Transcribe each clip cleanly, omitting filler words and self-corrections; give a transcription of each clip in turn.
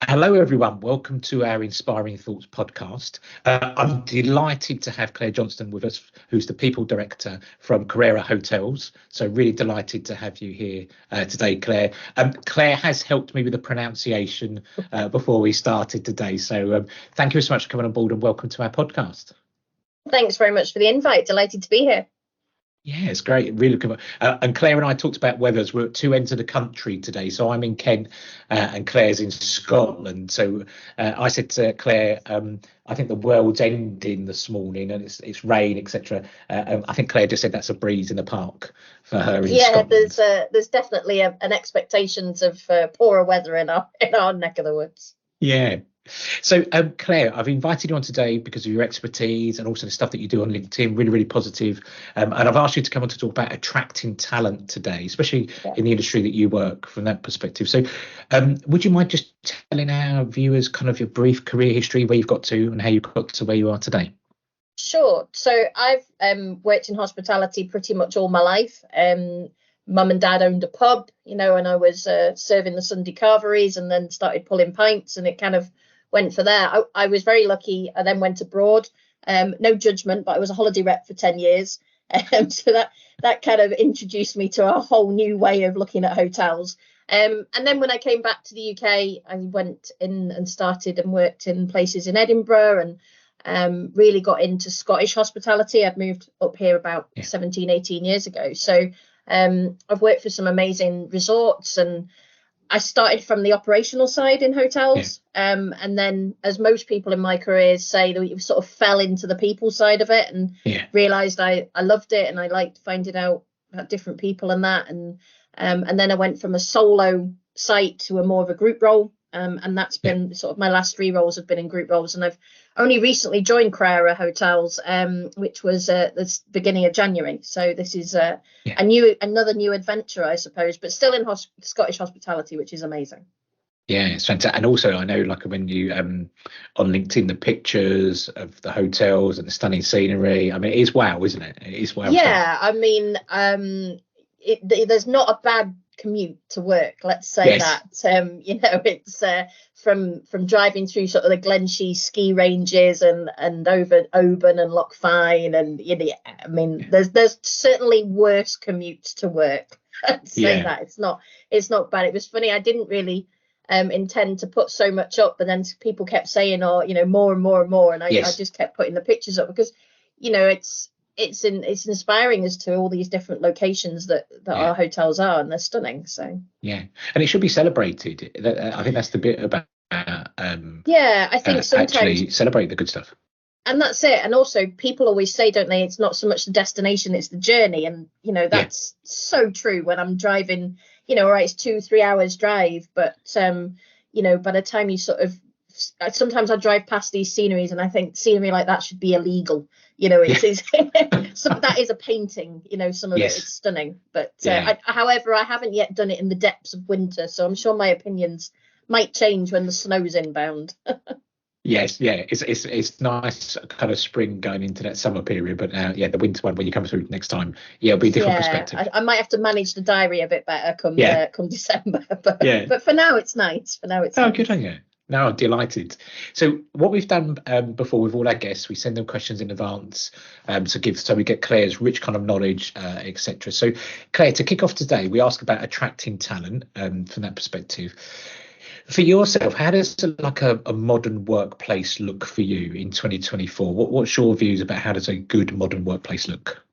Hello, everyone. Welcome to our Inspiring Thoughts podcast. I'm delighted to have Claire Johnston with us, who's the People Director from Crerar Hotels. So really delighted to have you here today, Claire. Claire has helped me with the pronunciation before we started today. So thank you so much for coming on board and welcome to our podcast. Thanks very much for the invite. Delighted to be here. Yeah, it's great. Really good. And Claire and I talked about weathers. We're at two ends of the country today. So I'm in Kent and Claire's in Scotland. So I said to Claire, I think the world's ending this morning and it's rain, etc. I think Claire just said that's a breeze in the park for her in Scotland. There's definitely an expectations of poorer weather in our neck of the woods. Yeah. So, Claire, I've invited you on today because of your expertise and also the stuff that you do on LinkedIn, really, really positive. And I've asked you to come on to talk about attracting talent today, especially in the industry that you work from that perspective. So would you mind just telling our viewers kind of your brief career history, where you've got to and how you got to where you are today? Sure. So I've worked in hospitality pretty much all my life. Mum and dad owned a pub, and I was serving the Sunday carveries and then started pulling pints, and it kind of went for there. I was very lucky. I then went abroad. No judgment, but I was a holiday rep for 10 years. So that kind of introduced me to a whole new way of looking at hotels. And then when I came back to the UK, I went in and started and worked in places in Edinburgh and really got into Scottish hospitality. I'd moved up here about 17, 18 years ago. So I've worked for some amazing resorts, and I started from the operational side in hotels. And then, as most people in my careers say, that we sort of fell into the people side of it and realized I loved it and I liked finding out about different people and that. And then I went from a solo site to a more of a group role. And that's been sort of my last three roles have been in group roles. And I've only recently joined Crerar Hotels, which was the beginning of January. So this is another new adventure, I suppose, but still in Scottish hospitality, which is amazing. Yeah, it's fantastic. And also, I know, like when you on LinkedIn, the pictures of the hotels and the stunning scenery. I mean, it is wow, isn't it? It is wow. Yeah, stuff. I mean, there's not a bad commute to work, let's say that. It's from driving through sort of the Glenshee ski ranges and over Oban and Loch Fyne, and I mean, there's certainly worse commutes to work. I'd say that it's not bad. It was funny. I didn't really intend to put so much up, but then people kept saying, more and more and more, and I just kept putting the pictures up because it's inspiring as to all these different locations that our hotels are, and they're stunning. So and it should be celebrated. I think that's the bit about I think sometimes actually celebrate the good stuff. And that's it. And also, people always say, don't they, it's not so much the destination, it's the journey. And that's so true. When I'm driving, right, it's 2-3 hours drive, but by the time you sort of, sometimes I drive past these sceneries and I think scenery like that should be illegal. It's that is a painting, some of it is stunning, but however, I haven't yet done it in the depths of winter, so I'm sure my opinions might change when the snow's inbound. It's nice kind of spring going into that summer period, but the winter one when you come through next time, it'll be a different perspective. I might have to manage the diary a bit better come December, but for now it's nice. Good on you. No, I'm delighted. So what we've done before with all our guests, we send them questions in advance so we get Claire's rich kind of knowledge, etc. So Claire, to kick off today, we ask about attracting talent from that perspective. For yourself, how does a modern workplace look for you in 2024? What's your views about how does a good modern workplace look?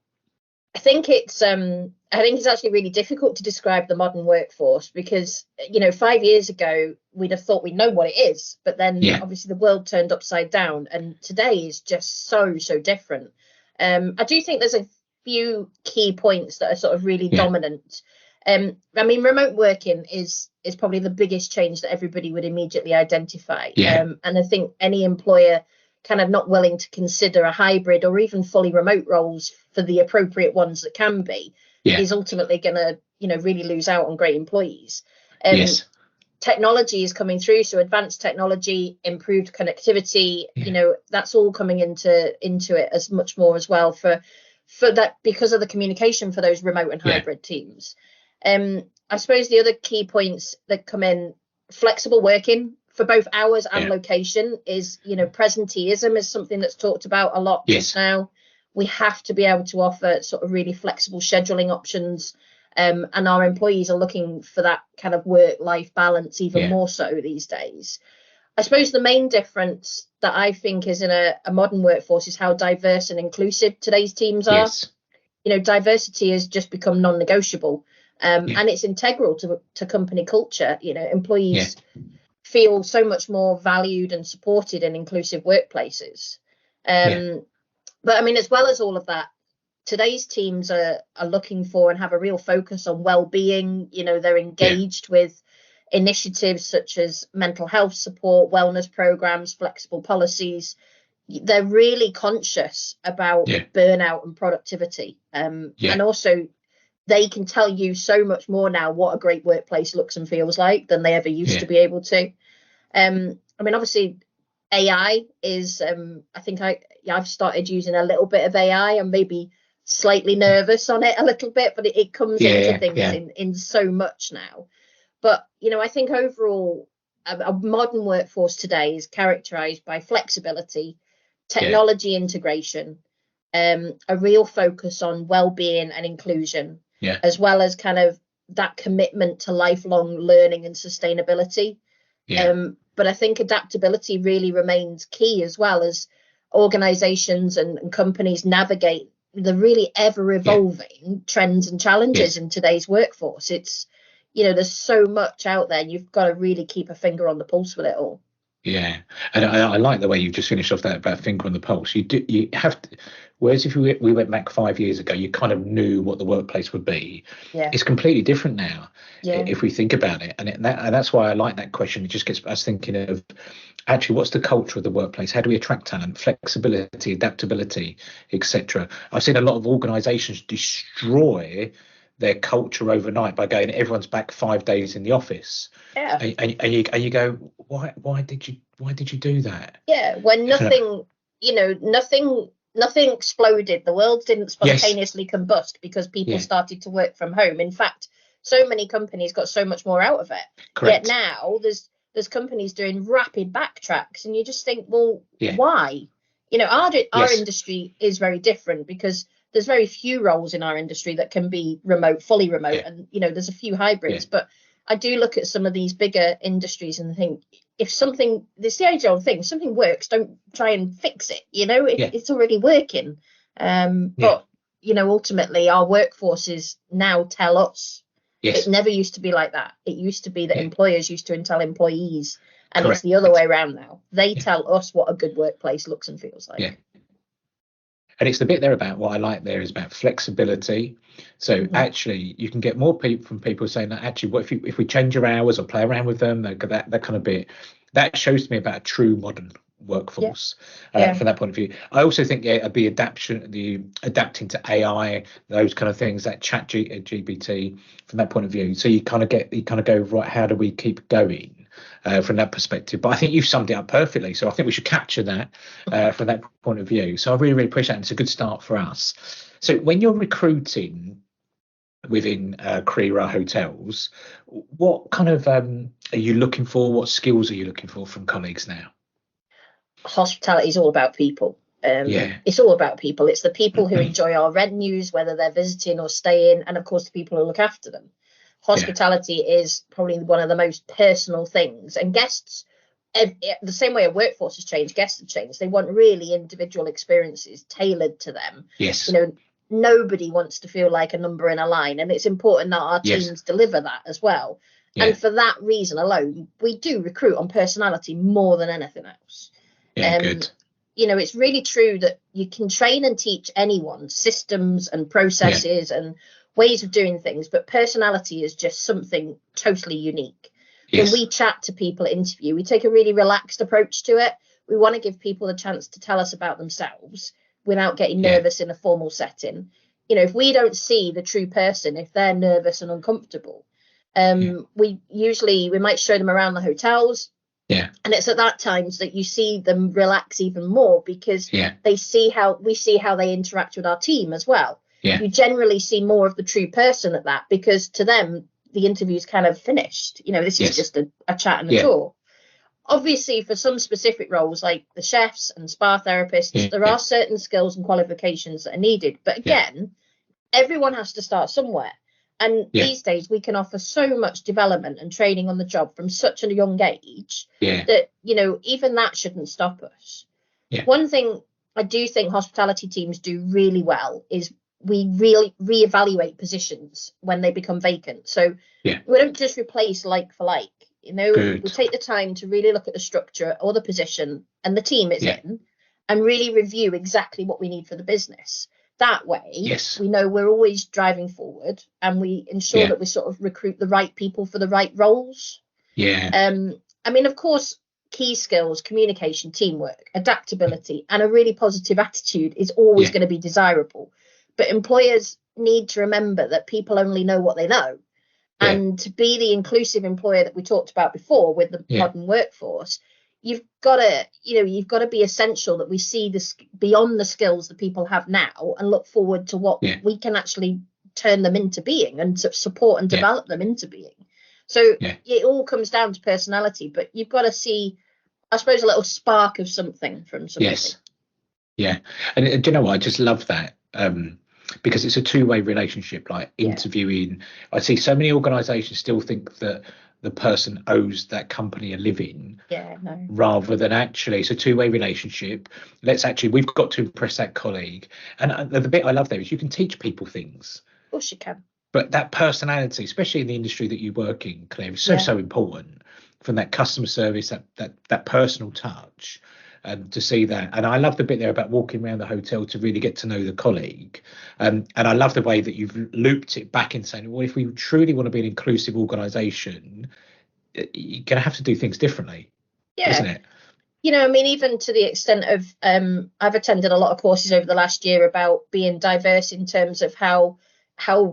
I think it's actually really difficult to describe the modern workforce because 5 years ago we'd have thought we know what it is, but then obviously the world turned upside down, and today is just so different. I do think there's a few key points that are sort of really dominant. I mean, remote working is probably the biggest change that everybody would immediately identify. And I think any employer kind of not willing to consider a hybrid or even fully remote roles for the appropriate ones that can be is ultimately going to really lose out on great employees. Technology is coming through, so advanced technology, improved connectivity, that's all coming into it as much more as well for that, because of the communication for those remote and hybrid teams. I suppose the other key points that come in: flexible working for both hours and location is, presenteeism is something that's talked about a lot just now. We have to be able to offer sort of really flexible scheduling options. And our employees are looking for that kind of work-life balance even more so these days. I suppose the main difference that I think is in a modern workforce is how diverse and inclusive today's teams are. Diversity has just become non-negotiable, and it's integral to company culture. Employees feel so much more valued and supported in inclusive workplaces. But I mean, as well as all of that, today's teams are looking for and have a real focus on well-being. They're engaged with initiatives such as mental health support, wellness programs, flexible policies. They're really conscious about burnout and productivity. And also they can tell you so much more now what a great workplace looks and feels like than they ever used to be able to. I mean, obviously AI is, I think I've started using a little bit of AI and maybe slightly nervous on it a little bit, but it comes into things in so much now. But, I think overall, a modern workforce today is characterized by flexibility, technology integration, a real focus on well-being and inclusion, as well as kind of that commitment to lifelong learning and sustainability. But I think adaptability really remains key, as well as organizations and companies navigate the really ever-evolving trends and challenges in today's workforce. It's, there's so much out there. You've got to really keep a finger on the pulse with it all. Yeah, and I like the way you just finished off that about finger on the pulse. You have to, whereas if we went back 5 years ago, you kind of knew what the workplace would be. It's completely different now, if we think about it, and that's why I like that question. It just gets us thinking of actually what's the culture of the workplace? How do we attract talent? Flexibility, adaptability, etc. I've seen a lot of organisations destroy their culture overnight by going, everyone's back 5 days in the office. And you go, why did you do that? When nothing exploded. The world didn't spontaneously combust because people started to work from home. In fact, so many companies got so much more out of it. Yet now there's companies doing rapid backtracks, and you just think, well, why? Our industry is very different because there's very few roles in our industry that can be fully remote, and there's a few hybrids. But I do look at some of these bigger industries and think, it's the age-old thing. If something works, don't try and fix it. It's already working. But ultimately, our workforces now tell us. It never used to be like that. It used to be that employers used to tell employees, and it's the other way around now. They tell us what a good workplace looks and feels like. And it's the bit there about what I like there is about flexibility. So actually, you can get more people saying that actually, what if we change your hours or play around with them, that kind of bit, that shows to me about a true modern workforce from that point of view. I also think the adapting to AI, those kind of things, that chat GPT from that point of view. So you kind of go, right, how do we keep going? From that perspective, but I think you've summed it up perfectly. So I think we should capture that from that point of view. So I really, really appreciate it. It's a good start for us. So when you're recruiting within Crerar Hotels, what kind of are you looking for? What skills are you looking for from colleagues now? Hospitality is all about people. It's all about people. It's the people who enjoy our venues, whether they're visiting or staying, and of course the people who look after them. Hospitality is probably one of the most personal things, and guests, the same way a workforce has changed, guests have changed. They want really individual experiences tailored to them. Nobody wants to feel like a number in a line, and it's important that our teams deliver that as well. And for that reason alone, we do recruit on personality more than anything else. Good. It's really true that you can train and teach anyone systems and processes and ways of doing things, but personality is just something totally unique. When we chat to people at interview, we take a really relaxed approach to it. We want to give people a chance to tell us about themselves without getting nervous in a formal setting. If we don't see the true person, if they're nervous and uncomfortable, we might show them around the hotels. And it's at that times that you see them relax even more, because we see how they interact with our team as well. You generally see more of the true person at that, because to them the interview's kind of finished. This is just a chat and a tour. Obviously, for some specific roles like the chefs and spa therapists, there are certain skills and qualifications that are needed. But again, everyone has to start somewhere. And these days we can offer so much development and training on the job from such a young age that, you know, even that shouldn't stop us. One thing I do think hospitality teams do really well is we really reevaluate positions when they become vacant. So we don't just replace like for like, you know, we take the time to really look at the structure or the position and the team it's in and really review exactly what we need for the business. That way, we know we're always driving forward and we ensure that we sort of recruit the right people for the right roles. I mean, of course, key skills, communication, teamwork, adaptability, and a really positive attitude is always going to be desirable. But employers need to remember that people only know what they know. And to be the inclusive employer that we talked about before with the modern workforce, you've got to be essential that we see this beyond the skills that people have now and look forward to what we can actually turn them into being and to support and develop them into being. So it all comes down to personality, but you've got to see, I suppose, a little spark of something from somebody. And do you know what? I just love that. Because it's a two-way relationship, like interviewing. I see so many organizations still think that the person owes that company a living rather than actually it's a two-way relationship. We've got to impress that colleague. And the bit I love there is you can teach people things. Of course you can. But that personality, especially in the industry that you work in, Claire, is so important. From that customer service, that personal touch. To see that, and I love the bit there about walking around the hotel to really get to know the colleague, and I love the way that you've looped it back in saying, well, if we truly want to be an inclusive organisation, you're going to have to do things differently, isn't it? You know, I mean, even to the extent of I've attended a lot of courses over the last year about being diverse in terms of how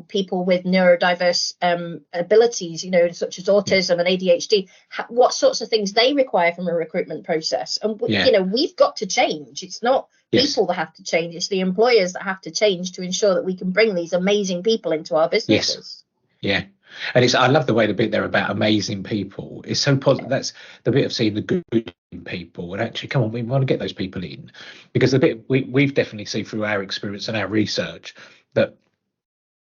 people with neurodiverse abilities, you know, such as autism and ADHD, what sorts of things they require from a recruitment process. And, you know, we've got to change. It's not people that have to change. It's the employers that have to change to ensure that we can bring these amazing people into our businesses. And I love the way the bit there about amazing people is so positive. That's the bit of seeing the good in people and actually, come on, we want to get those people in, because the bit we've definitely seen through our experience and our research that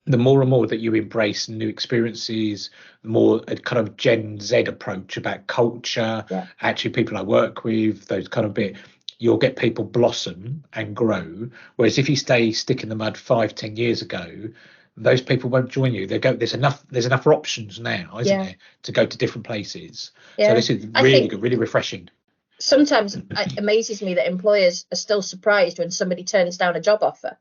the more and more that you embrace new experiences, the more a kind of Gen Z approach about culture, actually people I work with, those kind of bit, you'll get people blossom and grow. Whereas if you stick in the mud 5-10 years ago, those people won't join you. There's enough options now, isn't there, to go to different places. So this is really good, really refreshing. Sometimes it amazes me that employers are still surprised when somebody turns down a job offer.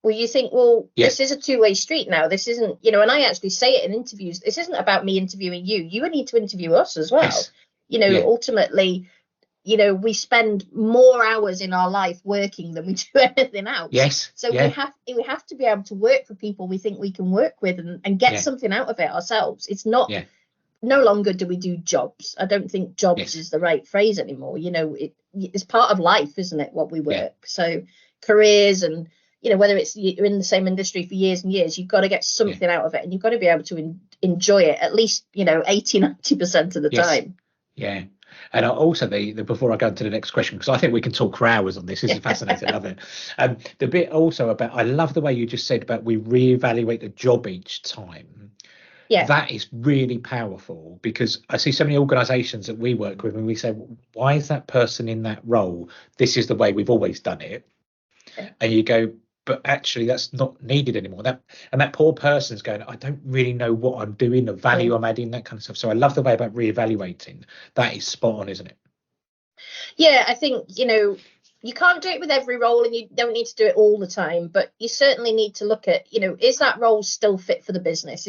Well, you think, this is a two-way street now. This isn't, you know, and I actually say it in interviews. This isn't about me interviewing you. You need to interview us as well. You know, ultimately, you know, we spend more hours in our life working than we do anything else. So we have to be able to work for people we think we can work with and get something out of it ourselves. It's not, no longer do we do jobs. I don't think jobs is the right phrase anymore. You know, it's part of life, isn't it, what we work? So careers and, you know, whether it's you're in the same industry for years and years, you've got to get something out of it, and you've got to be able to enjoy it at least, you know, 80-90% of the time. And also before I go to the next question, because I think we can talk for hours on this. This is fascinating. I love it. The bit also about, I love the way you just said about we reevaluate the job each time. That is really powerful, because I see so many organisations that we work with and we say, why is that person in that role? This is the way we've always done it. And you go, but actually that's not needed anymore. That poor person's going, I don't really know what I'm doing, the value I'm adding, that kind of stuff. So I love the way about reevaluating. That is spot on, isn't it? Yeah, I think, you know, you can't do it with every role and you don't need to do it all the time, but you certainly need to look at, you know, is that role still fit for the business?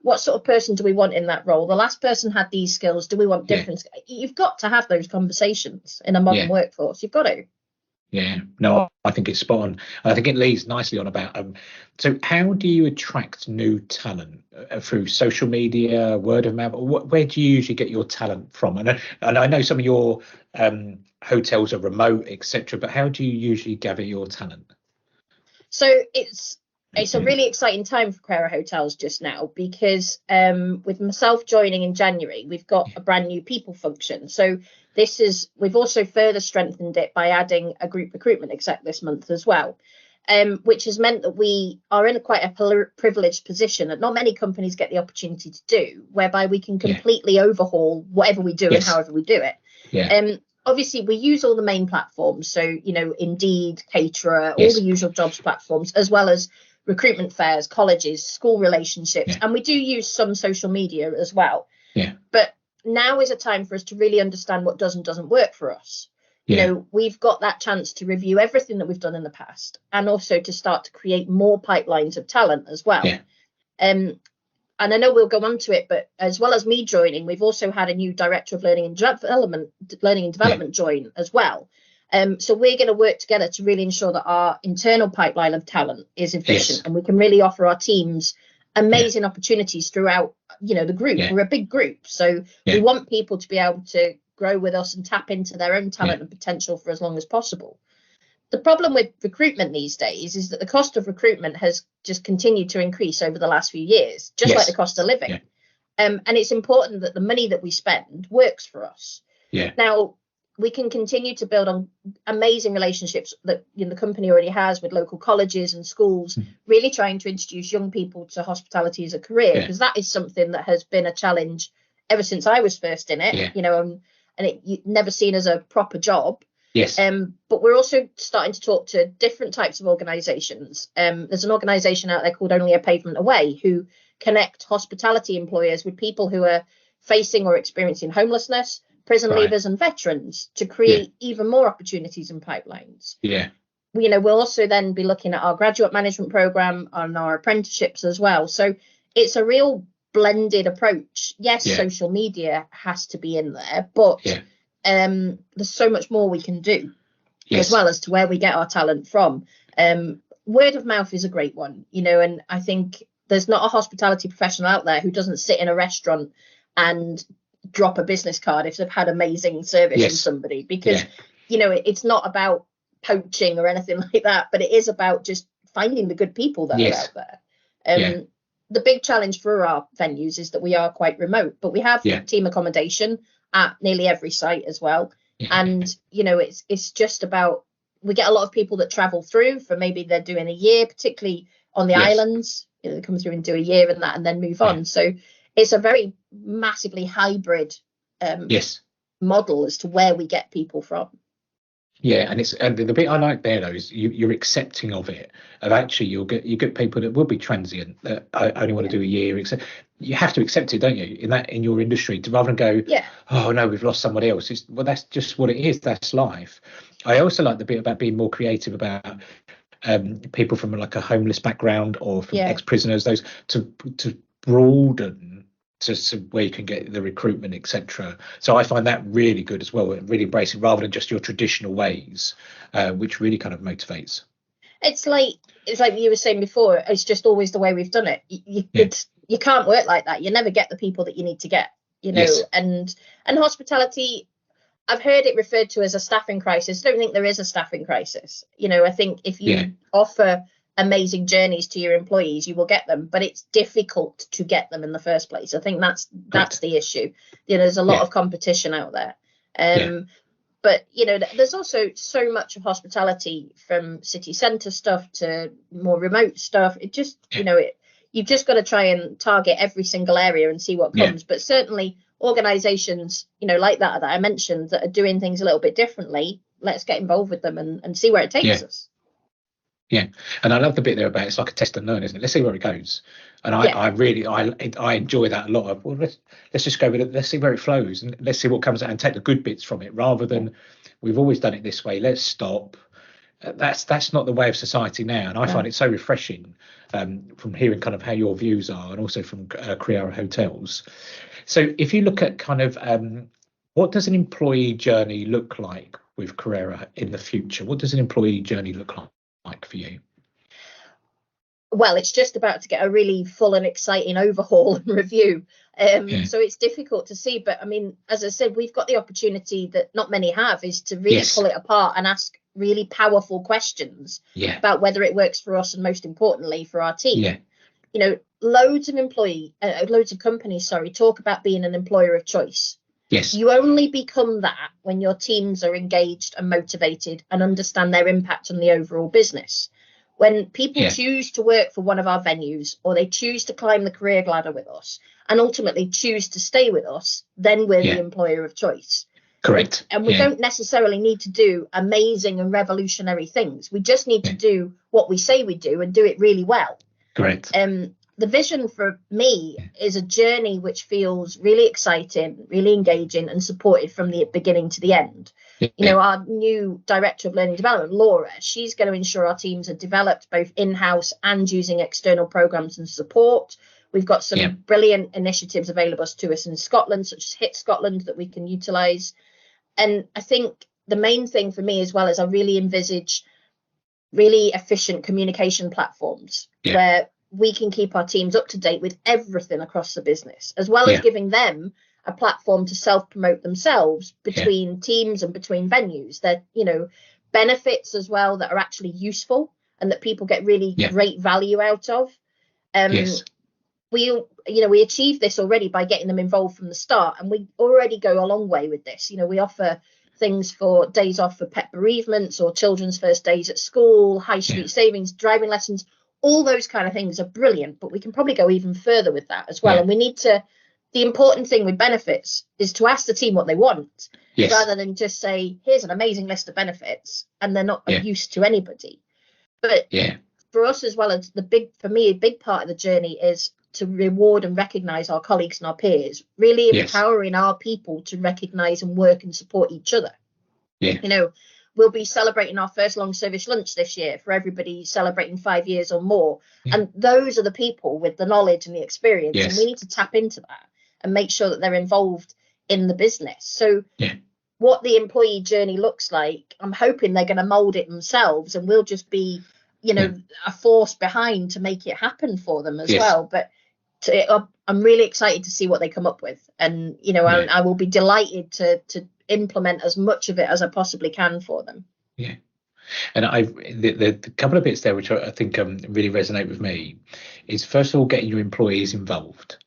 What sort of person do we want in that role? The last person had these skills. Do we want different? You've got to have those conversations in a modern workforce. You've got to. No, I think it's spot on. I think it leads nicely on about so how do you attract new talent? Through social media, word of mouth? Where do you usually get your talent from? And I know some of your hotels are remote, etc., but how do you usually gather your talent? So it's It's a really exciting time for Crerar Hotels just now, because with myself joining in January, we've got a brand new people function. So we've also further strengthened it by adding a group recruitment exec this month as well, which has meant that we are in quite a privileged position that not many companies get the opportunity to do, whereby we can completely overhaul whatever we do and however we do it. Obviously, we use all the main platforms. So, Indeed, Caterer, all the usual jobs platforms, as well as recruitment fairs, colleges, school relationships. And we do use some social media as well. But now is a time for us to really understand what does and doesn't work for us. We've got that chance to review everything that we've done in the past, and also to start to create more pipelines of talent as well. And I know we'll go on to it, but as well as me joining, we've also had a new director of learning and development join as well. So we're going to work together to really ensure that our internal pipeline of talent is efficient, and we can really offer our teams amazing opportunities throughout, the group. We're a big group, so we want people to be able to grow with us and tap into their own talent and potential for as long as possible. The problem with recruitment these days is that the cost of recruitment has just continued to increase over the last few years, just like the cost of living. And it's important that the money that we spend works for us. Now, we can continue to build on amazing relationships that the company already has with local colleges and schools, really trying to introduce young people to hospitality as a career, because that is something that has been a challenge ever since I was first in it, and it never seen as a proper job. But we're also starting to talk to different types of organisations. There's an organisation out there called Only a Pavement Away, who connect hospitality employers with people who are facing or experiencing homelessness, prison leavers and veterans, to create even more opportunities and pipelines. We'll also then be looking at our graduate management programme and our apprenticeships as well. So it's a real blended approach. Social media has to be in there, but there's so much more we can do as well as to where we get our talent from. Word of mouth is a great one, and I think there's not a hospitality professional out there who doesn't sit in a restaurant and drop a business card if they've had amazing service from somebody, because it's not about poaching or anything like that, but it is about just finding the good people that are out there. The big challenge for our venues is that we are quite remote, but we have team accommodation at nearly every site as well. And it's just about, we get a lot of people that travel through for maybe they're doing a year, particularly on the islands. They come through and do a year and that, and then move on. So it's a very massively hybrid model as to where we get people from. And the bit I like there though is you're accepting of it. Of actually, you get people that will be transient, that only want to do a year. You have to accept it, don't you? In your industry, to rather than go, oh no, we've lost somebody else. That's just what it is. That's life. I also like the bit about being more creative about people from like a homeless background or from ex-prisoners. Those to broaden to where you can get the recruitment, etc. So I find that really good as well, and really embracing rather than just your traditional ways, which really kind of motivates. It's like you were saying before, it's just always the way we've done it. You can't work like that. You never get the people that you need to get, and hospitality, I've heard it referred to as a staffing crisis. I don't think there is a staffing crisis. I think if you offer amazing journeys to your employees, you will get them, but it's difficult to get them in the first place. I think that's the issue. There's a lot of competition out there. But there's also so much of hospitality, from city centre stuff to more remote stuff. It just you've just got to try and target every single area and see what comes. But certainly organisations like that I mentioned, that are doing things a little bit differently, let's get involved with them and see where it takes us. And I love the bit there about it's like a test and learn, isn't it? Let's see where it goes. And I enjoy that a lot. Of, well, let's just go with it. Let's see where it flows, and let's see what comes out and take the good bits from it, rather than we've always done it this way. Let's stop. That's not the way of society now, and I find it so refreshing from hearing kind of how your views are, and also from Crerar Hotels. So if you look at kind of what does an employee journey look like with Crerar in the future? What does an employee journey look like for you? Well, it's just about to get a really full and exciting overhaul and review. So it's difficult to see. But I mean, as I said, we've got the opportunity that not many have, is to really pull it apart and ask really powerful questions about whether it works for us and, most importantly, for our team. You know, loads of companies, talk about being an employer of choice. Yes. You only become that when your teams are engaged and motivated and understand their impact on the overall business. When people choose to work for one of our venues, or they choose to climb the career ladder with us and ultimately choose to stay with us, then we're the employer of choice. Correct. And we don't necessarily need to do amazing and revolutionary things. We just need to do what we say we do and do it really well. Correct. The vision for me is a journey which feels really exciting, really engaging, and supported from the beginning to the end. You know, our new director of learning development, Laura, she's going to ensure our teams are developed both in-house and using external programs and support. We've got some brilliant initiatives available to us in Scotland, such as Hit Scotland, that we can utilise. And I think the main thing for me as well is I really envisage really efficient communication platforms where we can keep our teams up to date with everything across the business, as well as giving them a platform to self-promote themselves between teams and between venues. That, you know, benefits as well that are actually useful and that people get really great value out of. We achieved this already by getting them involved from the start, and we already go a long way with this. You know, we offer things for days off for pet bereavements or children's first days at school, high street savings, driving lessons. All those kind of things are brilliant, but we can probably go even further with that as well. And we need to, the important thing with benefits is to ask the team what they want, rather than just say, here's an amazing list of benefits, and they're not of use to anybody. But for us as well, as a big part of the journey is to reward and recognise our colleagues and our peers, really empowering our people to recognise and work and support each other. You know, we'll be celebrating our first long service lunch this year for everybody celebrating 5 years or more. And those are the people with the knowledge and the experience. And we need to tap into that and make sure that they're involved in the business. So what the employee journey looks like, I'm hoping they're going to mould it themselves, and we'll just be, you know, a force behind to make it happen for them as well. But I'm really excited to see what they come up with. And, you know, I will be delighted to implement as much of it as I possibly can for them. And the couple of bits there which I think really resonate with me is, first of all, getting your employees involved.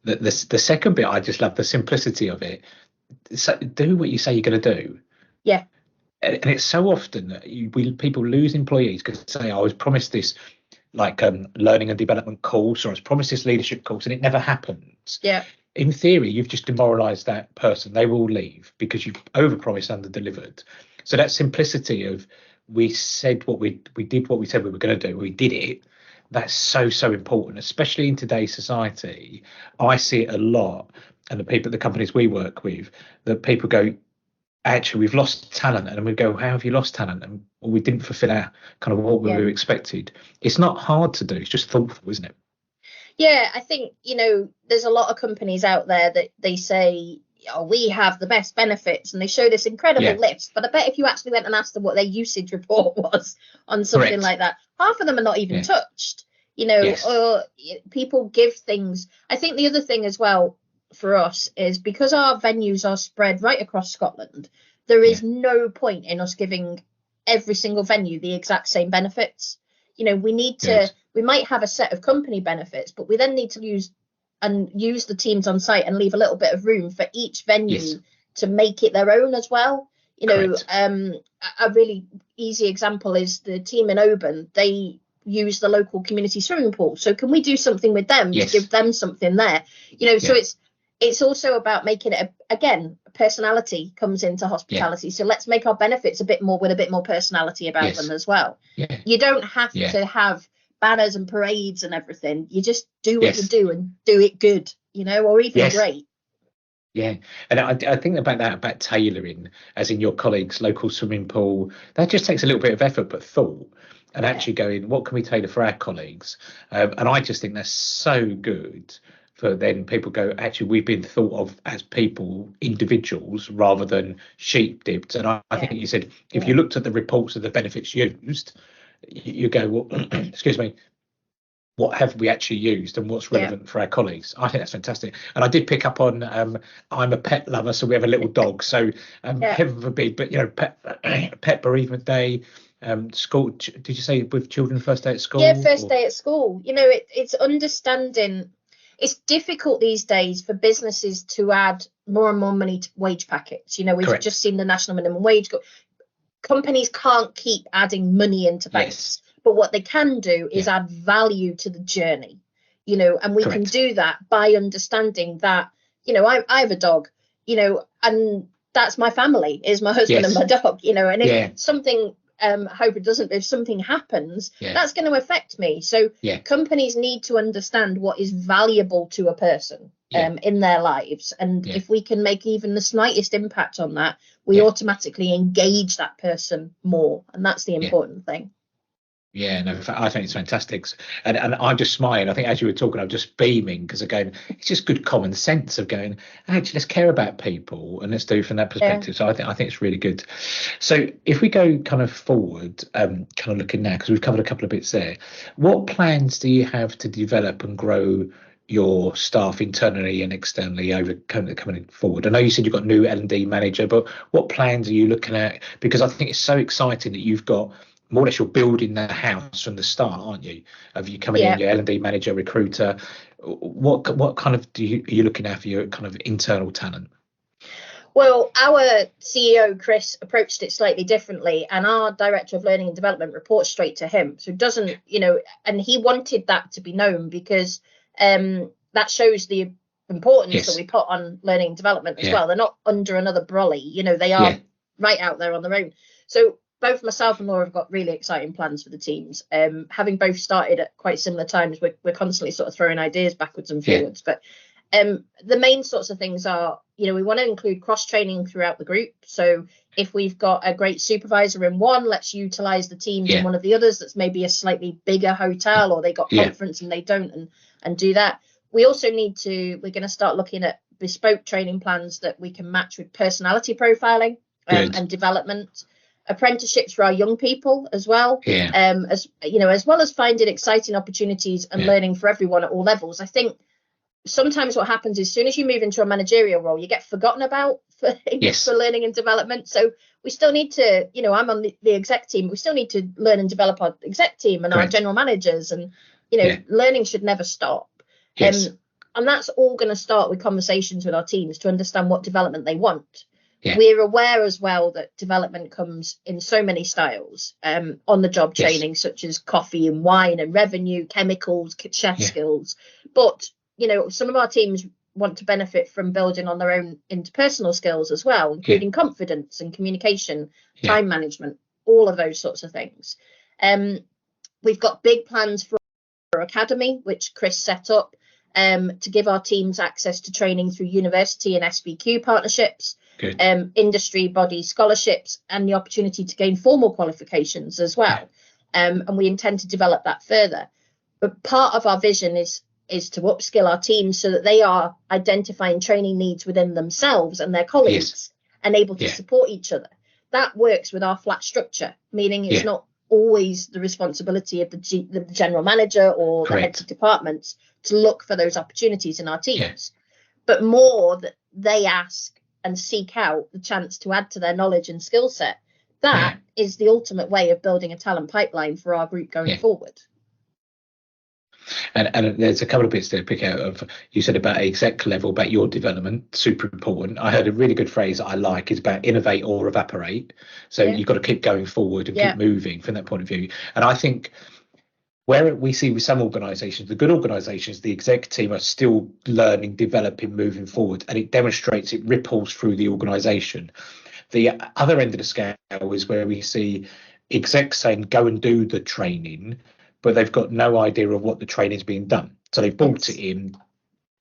The second bit, I just love the simplicity of it. So do what you say you're going to do. And it's so often that people lose employees because they say, I was promised this like learning and development course, or I was promised this leadership course, and it never happens. In theory, you've just demoralized that person. They will leave because you've overpromised, under-delivered. So that simplicity of, we said what we did what we said we were going to do, we did it. That's so important, especially in today's society. I see it a lot, and the companies we work with, that people go, actually, we've lost talent, and we go, how have you lost talent? And we didn't fulfill our kind of what we were expected. It's not hard to do. It's just thoughtful, isn't it? I think, you know, there's a lot of companies out there that they say, oh, we have the best benefits, and they show this incredible list. But I bet if you actually went and asked them what their usage report was on something like that, half of them are not even touched, you know, or people give things. I think the other thing as well for us is, because our venues are spread right across Scotland, there is no point in us giving every single venue the exact same benefits. You know, we need to, we might have a set of company benefits, but we then need to use the teams on site and leave a little bit of room for each venue to make it their own as well. You know, a really easy example is the team in Oban. They use the local community swimming pool. So can we do something with them to give them something there? You know, so it's also about making it, again, personality comes into hospitality. So let's make our benefits a bit more personality about them as well. You don't have to have banners and parades and everything. You just do what you do and do it good, you know, or even great. And I think about tailoring, as in your colleagues' local swimming pool, that just takes a little bit of effort, but thought, and actually going, what can we tailor for our colleagues? And I just think that's so good. For then people go, actually, we've been thought of as people, individuals, rather than sheep dipped. And I think you said, if you looked at the reports of the benefits used, you go, well, excuse me, what have we actually used and what's relevant for our colleagues. I think that's fantastic. And I did pick up on, I'm a pet lover, so we have a little dog. So heaven forbid, but pet bereavement day, school. Did you say with children first day at school? Yeah, first day at school. It's understanding. It's difficult these days for businesses to add more and more money to wage packets. We've Correct. just seen the national minimum wage go. Companies can't keep adding money into banks, but what they can do is add value to the journey, and we can do that by understanding that, I have a dog, and that's my family, is my husband and my dog, and if something, I hope it doesn't, if something happens, that's going to affect me. So companies need to understand what is valuable to a person in their lives. And if we can make even the slightest impact on that, we automatically engage that person more. And that's the important thing. Yeah, no, I think it's fantastic. And I'm just smiling. I think as you were talking, I'm just beaming, because again, it's just good common sense of going, actually, let's care about people and let's do it from that perspective. So I think it's really good. So if we go kind of forward, kind of looking now, because we've covered a couple of bits there, what plans do you have to develop and grow your staff internally and externally over coming forward? I know you said you've got a new L&D manager, but what plans are you looking at? Because I think it's so exciting that you've got, more or less, you're building the house from the start, aren't you? Of you coming in, your L&D manager, recruiter. What kind of are you looking at for your kind of internal talent? Well, our CEO, Chris, approached it slightly differently, and our director of learning and development reports straight to him. So it doesn't, and he wanted that to be known, because that shows the importance that we put on learning and development as well. They're not under another brolly, they are right out there on their own. So both myself and Laura have got really exciting plans for the teams. Having both started at quite similar times, we're constantly sort of throwing ideas backwards and forwards. But the main sorts of things are, we want to include cross-training throughout the group. So if we've got a great supervisor in one, let's utilize the teams in one of the others that's maybe a slightly bigger hotel, or they got conference and they don't, and do that. We also we're going to start looking at bespoke training plans that we can match with personality profiling and development. Apprenticeships for our young people as well, as well as finding exciting opportunities and learning for everyone at all levels. I think sometimes what happens is, as soon as you move into a managerial role, you get forgotten about for learning and development. So we still need to, I'm on the exec team, we still need to learn and develop our exec team and our general managers, and learning should never stop. And that's all going to start with conversations with our teams to understand what development they want. We're aware as well that development comes in so many styles, on the job training, such as coffee and wine and revenue, chemicals, chef skills. But, some of our teams want to benefit from building on their own interpersonal skills as well, including confidence and communication, time management, all of those sorts of things. We've got big plans for our academy, which Chris set up, to give our teams access to training through university and SBQ partnerships. Industry body scholarships, and the opportunity to gain formal qualifications as well. And we intend to develop that further. But part of our vision is to upskill our teams so that they are identifying training needs within themselves and their colleagues and able to support each other. That works with our flat structure, meaning it's not always the responsibility of the general manager or the heads of departments to look for those opportunities in our teams, but more that they ask and seek out the chance to add to their knowledge and skill set. That is the ultimate way of building a talent pipeline for our group going forward. And there's a couple of bits to pick out of, you said about exec level, about your development, super important. I heard a really good phrase that I like, is about innovate or evaporate. So you've got to keep going forward and keep moving from that point of view. And I think where we see with some organisations, the good organisations, the exec team are still learning, developing, moving forward, and it demonstrates, it ripples through the organisation. The other end of the scale is where we see execs saying, go and do the training, but they've got no idea of what the training is being done. So they've bought it in.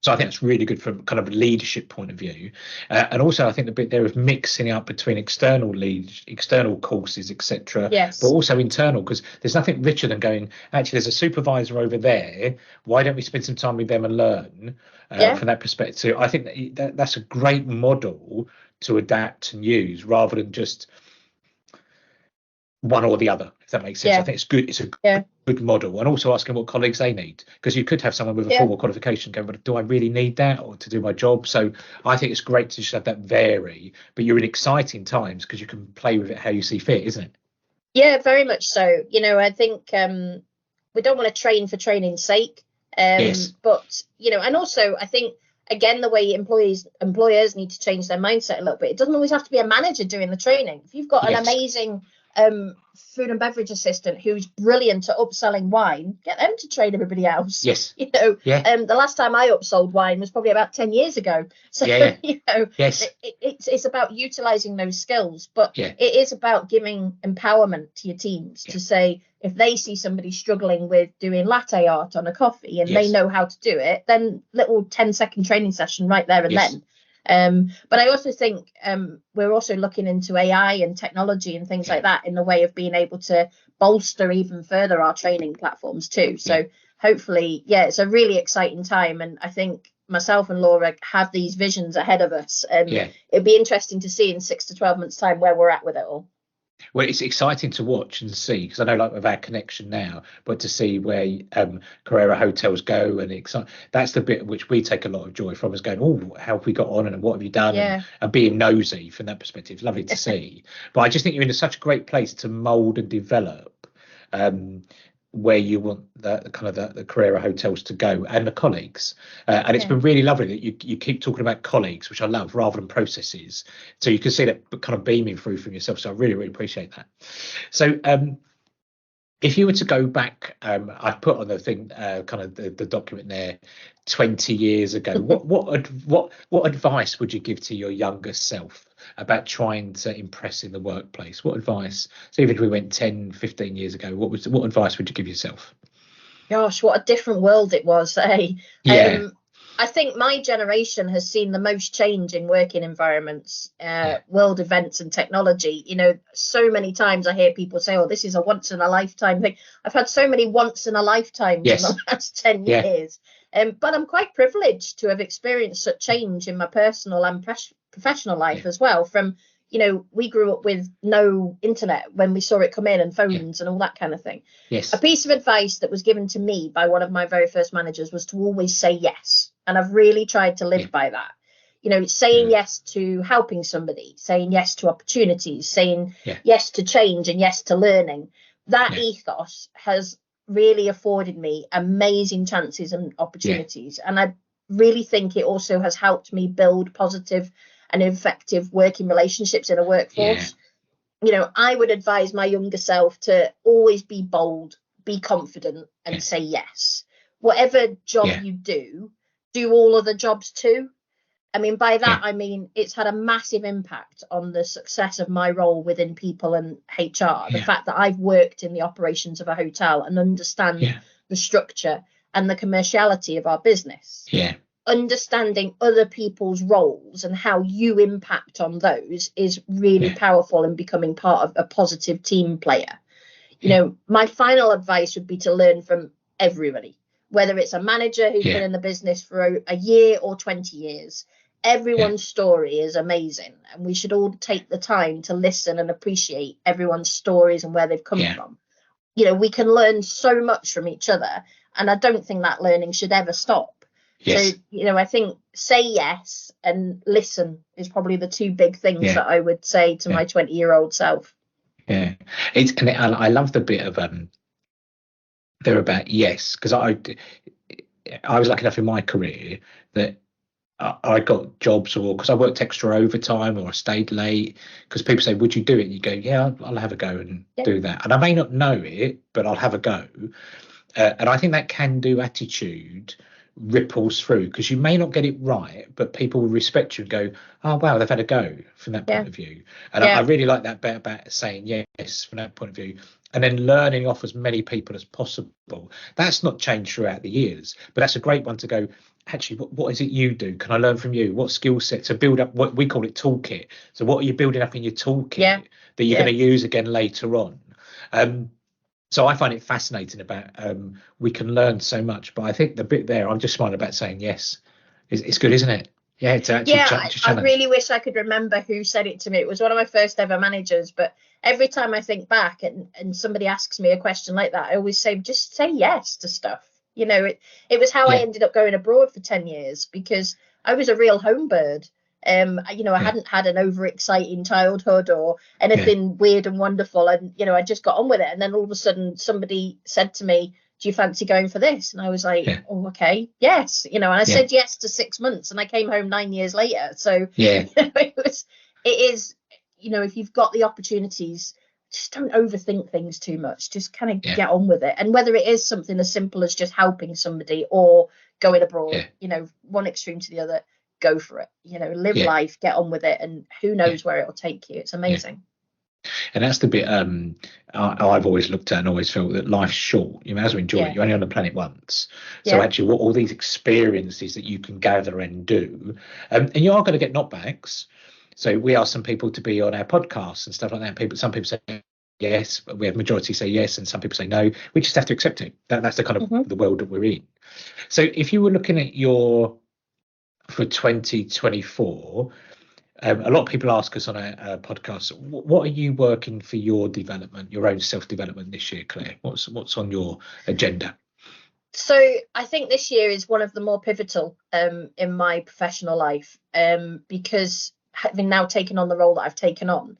So I think that's really good from kind of a leadership point of view. And also I think the bit there of mixing up between external courses, etc., but also internal, because there's nothing richer than going, actually, there's a supervisor over there. Why don't we spend some time with them and learn from that perspective? So I think that's a great model to adapt and use, rather than just one or the other, If that makes sense. I think it's good. It's a good model. And also asking what colleagues they need, because you could have someone with a formal qualification going, but do I really need that or to do my job? So I think it's great to just have that vary, but you're in exciting times because you can play with it how you see fit, isn't it? Yeah, very much so. You know, I think we don't want to train for training's sake. But, you know, and also I think, again, the way employers need to change their mindset a little bit. It doesn't always have to be a manager doing the training. If you've got an amazing food and beverage assistant who's brilliant at upselling wine, get them to train everybody else. Yes. You know, the last time I upsold wine was probably about 10 years ago. So, you know, it's about utilizing those skills, but it is about giving empowerment to your teams to say, if they see somebody struggling with doing latte art on a coffee and they know how to do it, then little 10-second training session right there and then. But I also think we're also looking into AI and technology and things like that in the way of being able to bolster even further our training platforms too. So hopefully, it's a really exciting time. And I think myself and Laura have these visions ahead of us. And it'd be interesting to see in 6 to 12 months' time where we're at with it all. Well, it's exciting to watch and see, because I know, like, with our connection now, but to see where Crerar Hotels go, and that's the bit which we take a lot of joy from, is going, oh, how have we got on and what have you done, and being nosy from that perspective. It's lovely to see. But I just think you're in such a great place to mould and develop where you want the Crerar Hotels to go, and the colleagues. And it's been really lovely that you keep talking about colleagues, which I love, rather than processes. So you can see that kind of beaming through from yourself. So I really, really appreciate that. So if you were to go back, I've put on the thing, kind of the document there, 20 years ago, what advice would you give to your younger self about trying to impress in the workplace? What advice? So even if we went 10, 15 years ago, what advice would you give yourself? Gosh, what a different world it was, eh? I think my generation has seen the most change in working environments, world events and technology. You know, so many times I hear people say, oh, this is a once in a lifetime thing. I've had so many once in a lifetimes in the last 10 years. But I'm quite privileged to have experienced such change in my personal and professional life as well. From, you know, we grew up with no internet when we saw it come in, and phones and all that kind of thing. A piece of advice that was given to me by one of my very first managers was to always say yes. And I've really tried to live by that. You know, saying yes to helping somebody, saying yes to opportunities, saying yes to change and yes to learning. That ethos has really afforded me amazing chances and opportunities. And I really think it also has helped me build positive and effective working relationships in a workforce. You know, I would advise my younger self to always be bold, be confident, and say yes. Whatever job you do all of the jobs too. I mean, by that, I mean, it's had a massive impact on the success of my role within people and HR. The fact that I've worked in the operations of a hotel and understand the structure and the commerciality of our business. Understanding other people's roles and how you impact on those is really powerful in becoming part of a positive team player. You know, my final advice would be to learn from everybody, whether it's a manager who's been in the business for a year or 20 years. Everyone's story is amazing, and we should all take the time to listen and appreciate everyone's stories and where they've come from. You know, we can learn so much from each other, and I don't think that learning should ever stop. So, you know, I think say yes and listen is probably the two big things that I would say to my 20-year-old self. And I love the bit of they're about yes, because I was lucky enough in my career that I got jobs, or because I worked extra overtime or I stayed late, because people say, would you do it? And you go, yeah, I'll have a go and do that. And I may not know it, but I'll have a go. And I think that can-do attitude ripples through, because you may not get it right, but people will respect you and go, oh wow, they've had a go from that point of view. And I really like that bit about saying yes from that point of view, and then learning off as many people as possible. That's not changed throughout the years, but that's a great one to go, actually, what is it you do? Can I learn from you? What skill set to build up? What we call it toolkit. So what are you building up in your toolkit that you're going to use again later on? So I find it fascinating about we can learn so much, but I think the bit there, I'm just smiling about saying yes. It's good, isn't it? Yeah, to actually I challenge. really wish I could remember who said it to me. It was one of my first ever managers, but every time I think back and somebody asks me a question like that, I always say, just say yes to stuff. It was how I ended up going abroad for 10 years, because I was a real home bird. I hadn't had an overexciting childhood or anything weird and wonderful, and I just got on with it. And then all of a sudden somebody said to me, do you fancy going for this? And I was like, oh, okay, yes. And I said yes to 6 months, and I came home 9 years later. So it is, if you've got the opportunities, just don't overthink things too much. Just kind of get on with it. And whether it is something as simple as just helping somebody or going abroad, one extreme to the other, go for it. Live life, get on with it, and who knows where it'll take you. It's amazing. And that's the bit I've always looked at and always felt, that life's short. You may as well enjoy it. You're only on the planet once. So actually, what all these experiences that you can gather and do, and you are going to get knockbacks. So we ask some people to be on our podcasts and stuff like that. Some people say yes, we have majority say yes, and some people say no. We just have to accept it. That's the kind of the world that we're in. So if you were looking at for 2024, a lot of people ask us on our podcast, what are you working for your development, your own self-development this year, Claire? What's on your agenda? So I think this year is one of the more pivotal in my professional life, because having now taken on the role that I've taken on,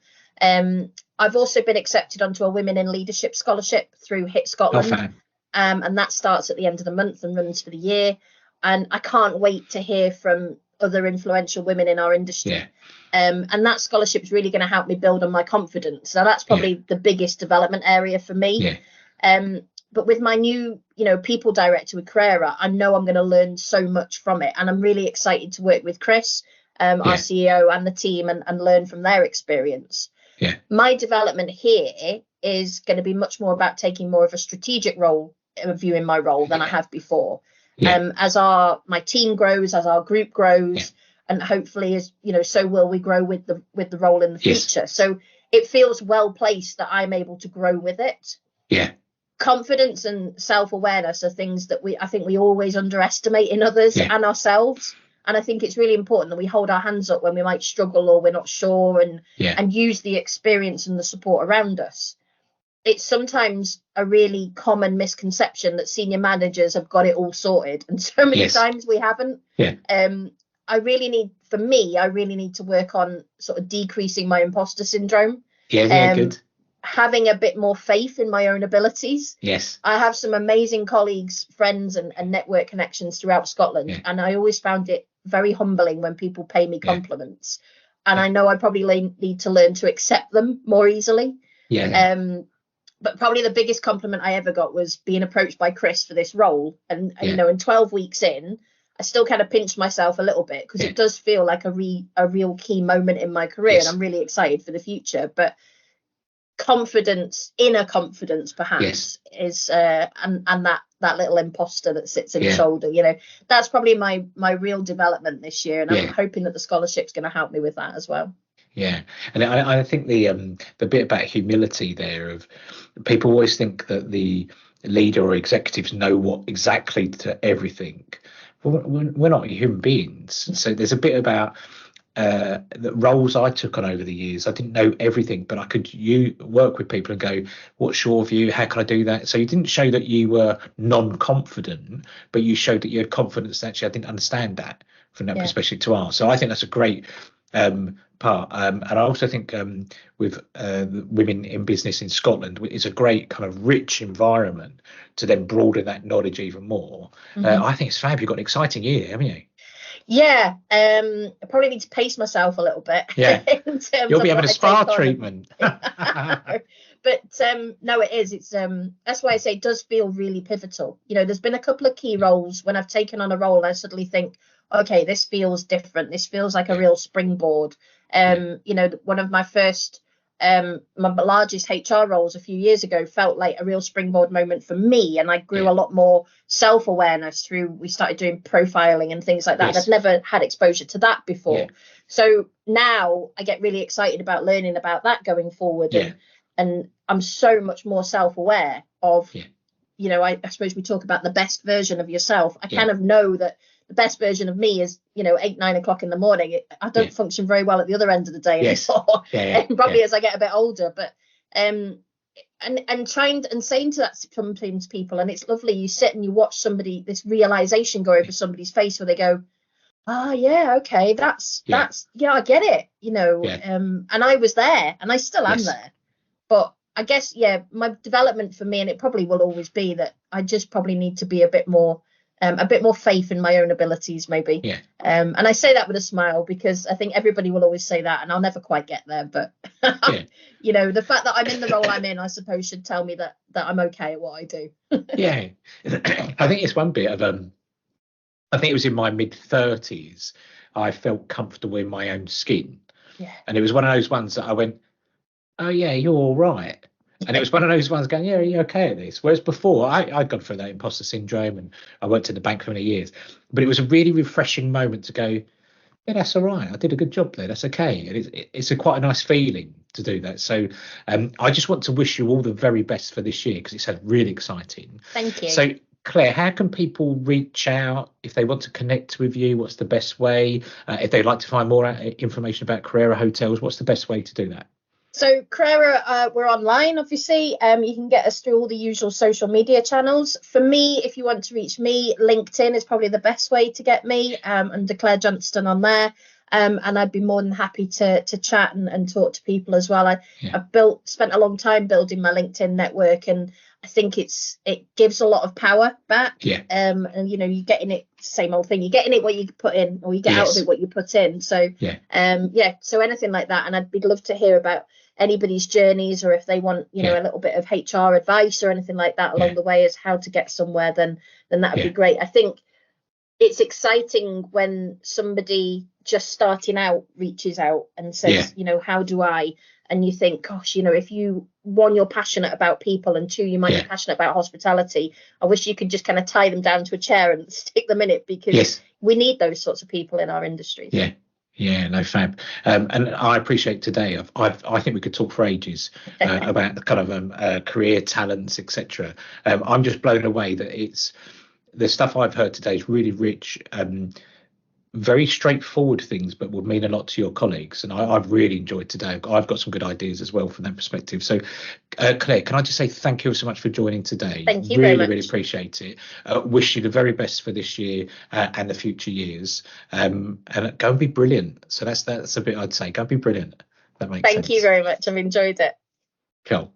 I've also been accepted onto a Women in Leadership scholarship through HIT Scotland, and that starts at the end of the month and runs for the year. And I can't wait to hear from other influential women in our industry. And that scholarship is really going to help me build on my confidence. So that's probably the biggest development area for me. But with my new, people director with Crerar, I know I'm going to learn so much from it. And I'm really excited to work with Chris, our CEO, and the team, and learn from their experience. My development here is going to be much more about taking more of a strategic role, viewing my role, than I have before. As my team grows, as our group grows, and hopefully, as so will we grow with the role in the future. So it feels well placed that I'm able to grow with it. Confidence and self-awareness are things that I think we always underestimate in others and ourselves. And I think it's really important that we hold our hands up when we might struggle or we're not sure, and use the experience and the support around us. It's sometimes a really common misconception that senior managers have got it all sorted, and so many times we haven't. I really need to work on sort of decreasing my imposter syndrome. Good. Having a bit more faith in my own abilities. I have some amazing colleagues, friends, and network connections throughout Scotland, and I always found it very humbling when people pay me compliments. And I know I probably need to learn to accept them more easily. But probably the biggest compliment I ever got was being approached by Chris for this role. And and 12 weeks in, I still kind of pinched myself a little bit, because it does feel like a real key moment in my career, and I'm really excited for the future. But inner confidence perhaps is and that little imposter that sits in the shoulder, that's probably my real development this year, and I'm hoping that the scholarship's going to help me with that as well. And I think the bit about humility there, of people always think that the leader or executives know what exactly to everything. Well, we're not human beings, so there's a bit about the roles I took on over the years. I didn't know everything, but I could work with people and go, what's your view? How can I do that? So you didn't show that you were non-confident, but you showed that you had confidence that actually I didn't understand that from that perspective to ask. So I think that's a great part. And I also think with women in business in Scotland, it's a great kind of rich environment to then broaden that knowledge even more. I think it's fab. You've got an exciting year, haven't you? I probably need to pace myself a little bit. You'll be having a spa treatment. But no, it is. It's that's why I say it does feel really pivotal. There's been a couple of key roles when I've taken on a role, I suddenly think, okay, this feels different. This feels like a real springboard. One of my first my largest HR roles a few years ago felt like a real springboard moment for me, and I grew a lot more self-awareness we started doing profiling and things like that. I've never had exposure to that before. So now I get really excited about learning about that going forward, and I'm so much more self-aware of I suppose we talk about the best version of yourself. I kind of know that the best version of me is, 8-9 o'clock in the morning. I don't function very well at the other end of the day anymore. And probably as I get a bit older, but and trying and saying to that sometimes people, and it's lovely, you sit and you watch somebody, this realization go over somebody's face where they go, yeah, okay, that's I get it, and I was there and I still am there. But I guess, my development for me, and it probably will always be that I just probably need to be a bit more faith in my own abilities, maybe. And I say that with a smile, because I think everybody will always say that, and I'll never quite get there. But the fact that I'm in the role I'm in, I suppose, should tell me that I'm okay at what I do. I think it's one bit of I think it was in my mid-30s, I felt comfortable in my own skin. And it was one of those ones that I went, oh yeah, you're all right. And it was one of those ones going, yeah, are you okay at this? Whereas before, I'd gone through that imposter syndrome, and I worked in the bank for many years. But it was a really refreshing moment to go, yeah, that's all right. I did a good job there. That's okay. And it's quite a nice feeling to do that. So I just want to wish you all the very best for this year, because it's really exciting. Thank you. So, Claire, how can people reach out if they want to connect with you? What's the best way? If they'd like to find more information about Crerar Hotels, what's the best way to do that? So Crerar, we're online, obviously. You can get us through all the usual social media channels. For me, if you want to reach me, LinkedIn is probably the best way to get me, under Claire Johnston on there. And I'd be more than happy to chat and talk to people as well. I've spent a long time building my LinkedIn network, and I think it gives a lot of power back. And you're getting it, same old thing. You're getting it what you put in, or you get out of it what you put in. So so anything like that. And I'd love to hear about anybody's journeys, or if they want a little bit of HR advice or anything like that along the way as how to get somewhere, then that would be great. I think it's exciting when somebody just starting out reaches out and says, how do I? And you think, gosh, if you, one, you're passionate about people, and two, you might be passionate about hospitality, I wish you could just kind of tie them down to a chair and stick them in it, because we need those sorts of people in our industries. No, fab. And I appreciate today. I think we could talk for ages about the kind of career talents, etc. I'm just blown away that the stuff I've heard today is really rich. Very straightforward things, but would mean a lot to your colleagues. And I've really enjoyed today. I've got some good ideas as well from that perspective. So, Claire, can I just say thank you so much for joining today? Thank you really, very much. Really appreciate it. Wish you the very best for this year and the future years. And go and be brilliant. So that's a bit I'd say. Go and be brilliant. That makes sense. Thank you very much. I've enjoyed it. Cool.